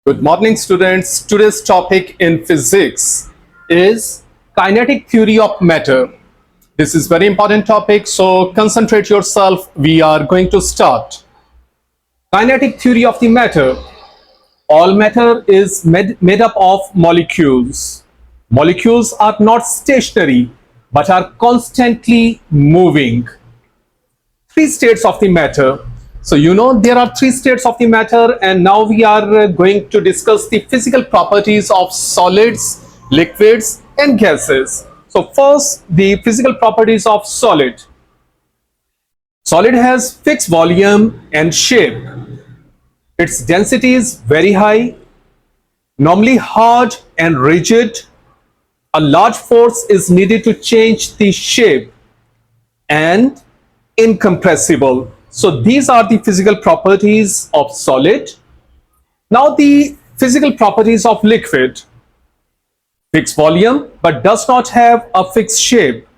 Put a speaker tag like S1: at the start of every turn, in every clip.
S1: Good morning, students. Today's topic in physics is kinetic theory of matter. This is very important topic, so concentrate yourself. We are going to start. Kinetic theory of the matter. All matter is made up of molecules. Molecules are not stationary, but are constantly moving. Three states of the matter. So you know there are three states of the matter, and now we are going to discuss the physical properties of solids, liquids and gases. So first, the physical properties of solid. Solid has fixed volume and shape. Its density is very high, normally hard and rigid. A large force is needed to change the shape, and incompressible. So these are the physical properties of solid. Now the physical properties of liquid. Fixed volume but does not have a fixed shape.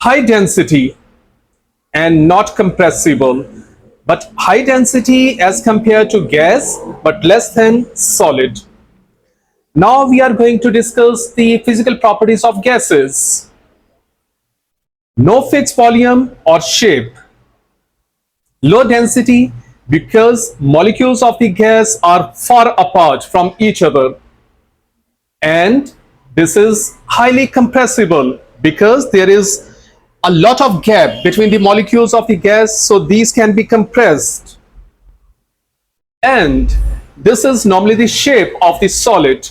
S1: High density and not compressible, but high density as compared to gas but less than solid. Now we are going to discuss the physical properties of gases. No fixed volume or shape. Low density because molecules of the gas are far apart from each other, and this is highly compressible because there is a lot of gap between the molecules of the gas, so these can be compressed. And this is normally the shape of the solid.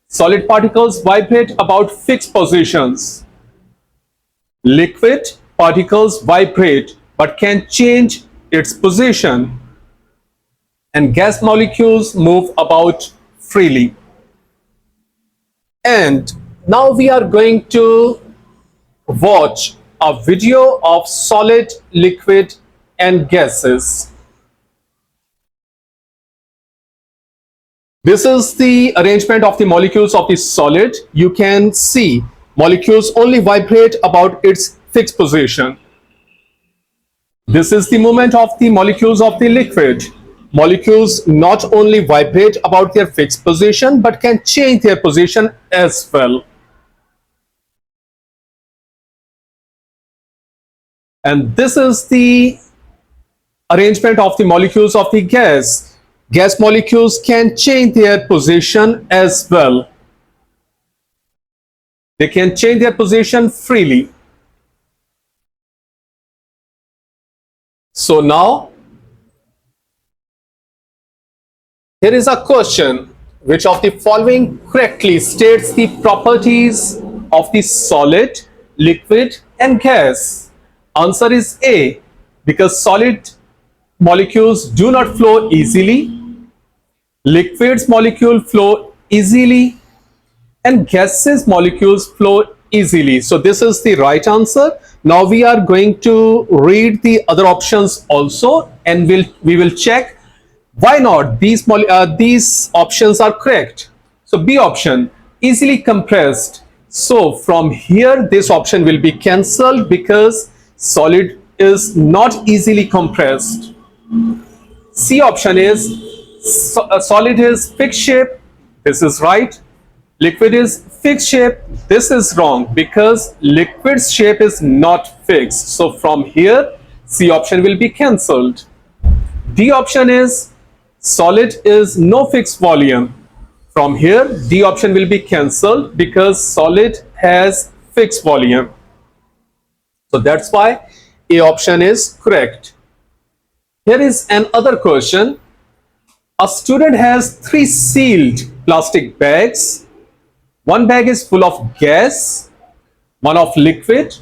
S1: Solid particles vibrate about fixed positions. Liquid particles vibrate but can change its position, and gas molecules move about freely. And now we are going to watch a video of solid, liquid and gases. This is the arrangement of the molecules of the solid. You can see molecules only vibrate about its fixed position. This is the movement of the molecules of the liquid. Molecules not only vibrate about their fixed position but can change their position as well. And this is the arrangement of the molecules of the gas. Gas molecules can change their position as well. They can change their position freely. So now, here is a question: which of the following correctly states the properties of the solid, liquid and gas? Answer is A, because solid molecules do not flow easily, liquids molecule flow easily, and gases molecules flow easily. So this is the right answer. Now we are going to read the other options also, and we will check why not these options are correct. So B option, easily compressed. So from here this option will be cancelled because solid is not easily compressed. C option is solid is fixed shape. This is right. Liquid is fixed shape. This is wrong because liquid's shape is not fixed. So from here C option will be cancelled. D option is solid is no fixed volume. From here D option will be cancelled because solid has fixed volume. So that's why A option is correct. Here is another question. A student has 3 sealed plastic bags. One bag is full of gas, one of liquid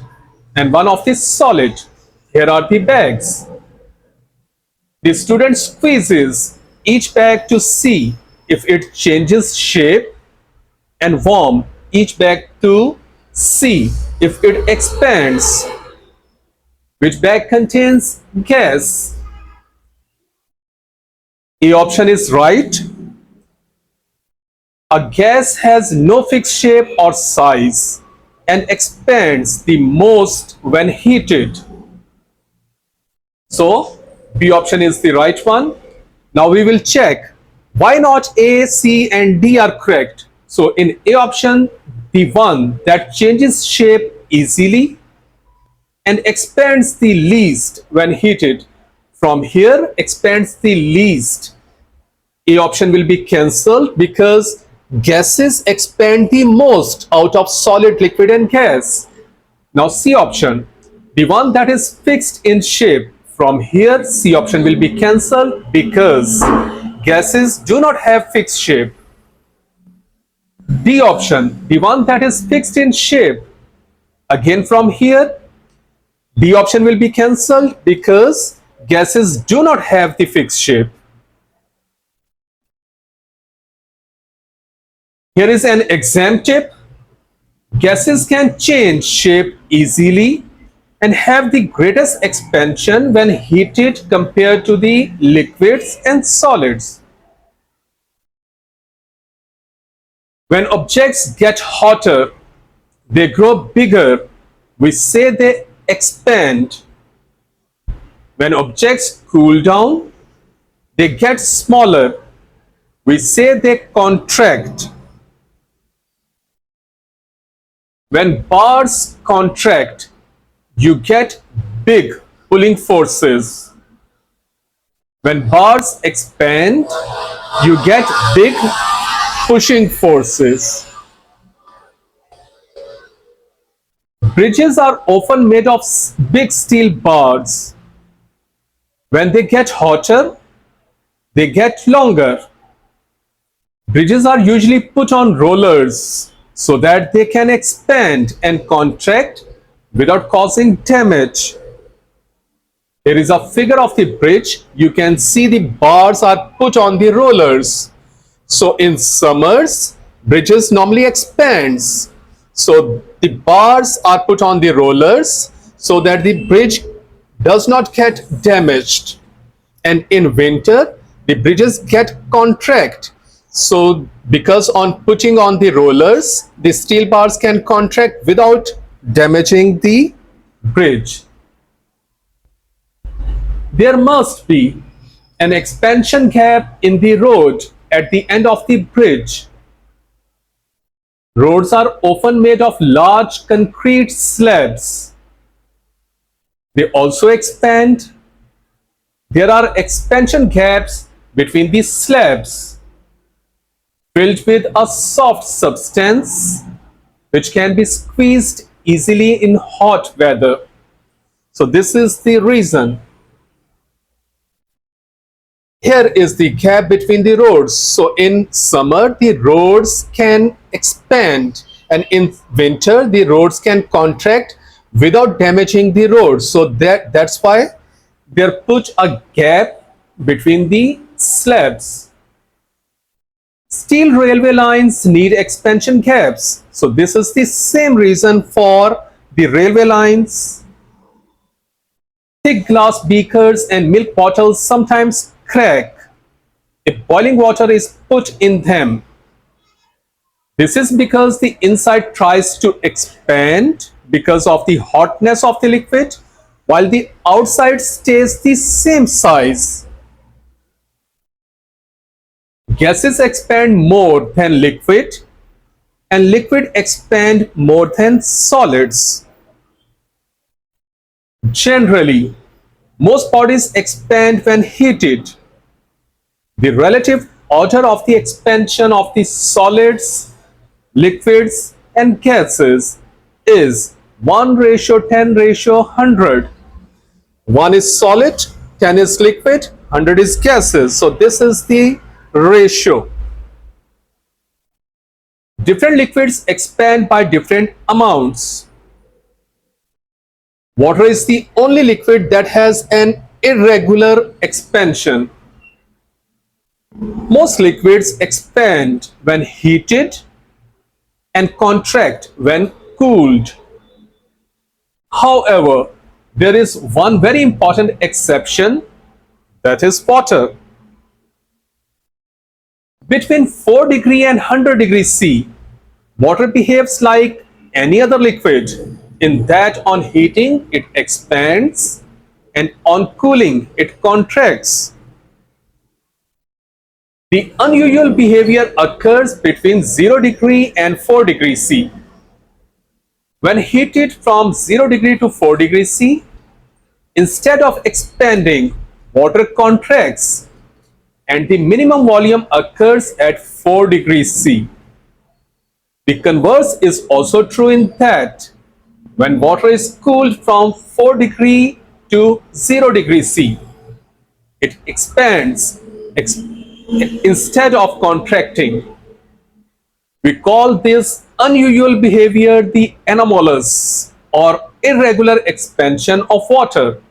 S1: and one of the solid. Here are the bags. The student squeezes each bag to see if it changes shape, and warm each bag to see if it expands. Which bag contains gas? A option is right. A gas has no fixed shape or size and expands the most when heated. So B option is the right one. Now we will check Why not A, C, and D are correct? So in A option, the one that changes shape easily and expands the least when heated. From here, expands the least. A option will be cancelled because gases expand the most out of solid, liquid, and gas. Now C option, the one that is fixed in shape. From here, C option will be cancelled because gases do not have fixed shape. D option, the one that is fixed in shape. Again from here, D option will be cancelled because gases do not have the fixed shape. Here is an exam tip. Gases can change shape easily and have the greatest expansion when heated compared to the liquids and solids. When objects get hotter, they grow bigger. We say they expand. When objects cool down, they get smaller. We say they contract. When bars contract, you get big pulling forces. When bars expand, you get big pushing forces. Bridges are often made of big steel bars. When they get hotter, they get longer. Bridges are usually put on rollers so that they can expand and contract without causing damage. Here is a figure of the bridge. You can see the bars are put on the rollers. So in summers, bridges normally expands. So the bars are put on the rollers so that the bridge does not get damaged. And in winter, the bridges get contract. So because on putting on the rollers, the steel bars can contract without damaging the bridge. There must be an expansion gap in the road at the end of the bridge. Roads are often made of large concrete slabs. They also expand. There are expansion gaps between the slabs filled with a soft substance which can be squeezed easily in hot weather. So this is the reason. Here is the gap between the roads. So in summer, the roads can expand, and in winter, the roads can contract without damaging the roads. So that's why there put a gap between the slabs. Steel railway lines need expansion gaps. So this is the same reason for the railway lines. Thick glass beakers and milk bottles sometimes crack if boiling water is put in them. This is because the inside tries to expand because of the hotness of the liquid, while the outside stays the same size. Gases expand more than liquid, and liquid expand more than solids. Generally, most bodies expand when heated. The relative order of the expansion of the solids, liquids, and gases is 1:10:100. 1 is solid, 10 is liquid, 100 is gases. So this is the ratio. Different liquids expand by different amounts. Water is the only liquid that has an irregular expansion. Most liquids expand when heated and contract when cooled. However, there is one very important exception, that is water. Between 4 degree and 100 degrees C, water behaves like any other liquid in that on heating it expands and on cooling it contracts. The unusual behavior occurs between 0 degree and 4 degrees C. When heated from 0 degree to 4 degrees C, instead of expanding, water contracts and the minimum volume occurs at 4 degrees C. The converse is also true in that when water is cooled from 4 degree to 0 degrees C, it expands instead of contracting. We call this unusual behavior the anomalous or irregular expansion of water.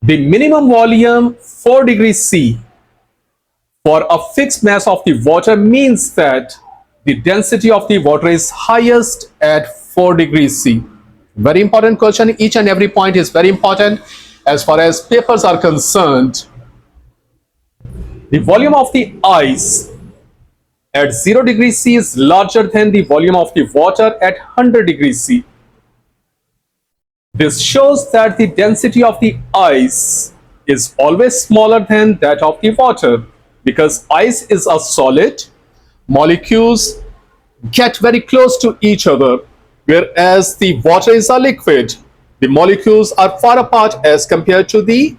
S1: The minimum volume 4 degrees C for a fixed mass of the water means that the density of the water is highest at 4 degrees C. Very important question. Each and every point is very important as far as papers are concerned. The volume of the ice at 0 degrees C is larger than the volume of the water at 100 degrees C. This shows that the density of the ice is always smaller than that of the water because ice is a solid. Molecules get very close to each other, whereas the water is a liquid. The molecules are far apart as compared to the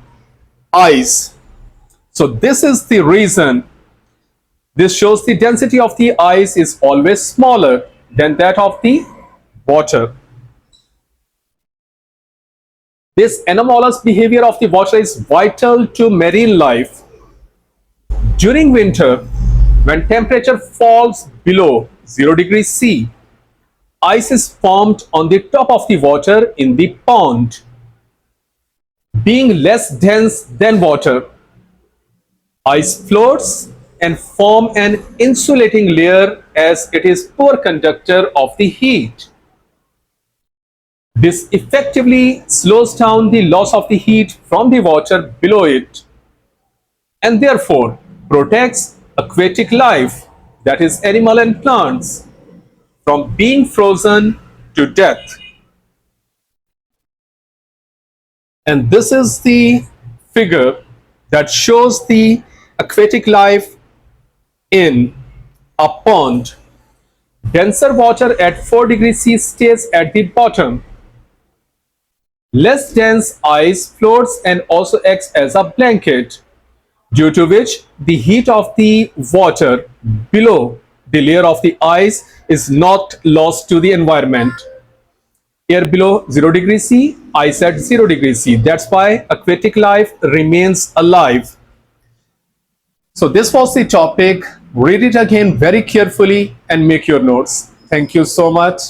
S1: ice. So this is the reason. This shows the density of the ice is always smaller than that of the water. This anomalous behavior of the water is vital to marine life. During winter, when temperature falls below 0 degrees C, ice is formed on the top of the water in the pond. Being less dense than water, ice floats and form an insulating layer as it is poor conductor of the heat. This effectively slows down the loss of the heat from the water below it and therefore protects aquatic life, that is animal and plants, from being frozen to death. And this is the figure that shows the aquatic life in a pond. Denser water at 4 degrees C stays at the bottom. Less dense ice floats and also acts as a blanket, due to which the heat of the water below the layer of the ice is not lost to the environment. Air below 0 degrees C, ice at 0 degrees C. That's why aquatic life remains alive. So this was the topic. Read it again very carefully and make your notes. Thank you so much.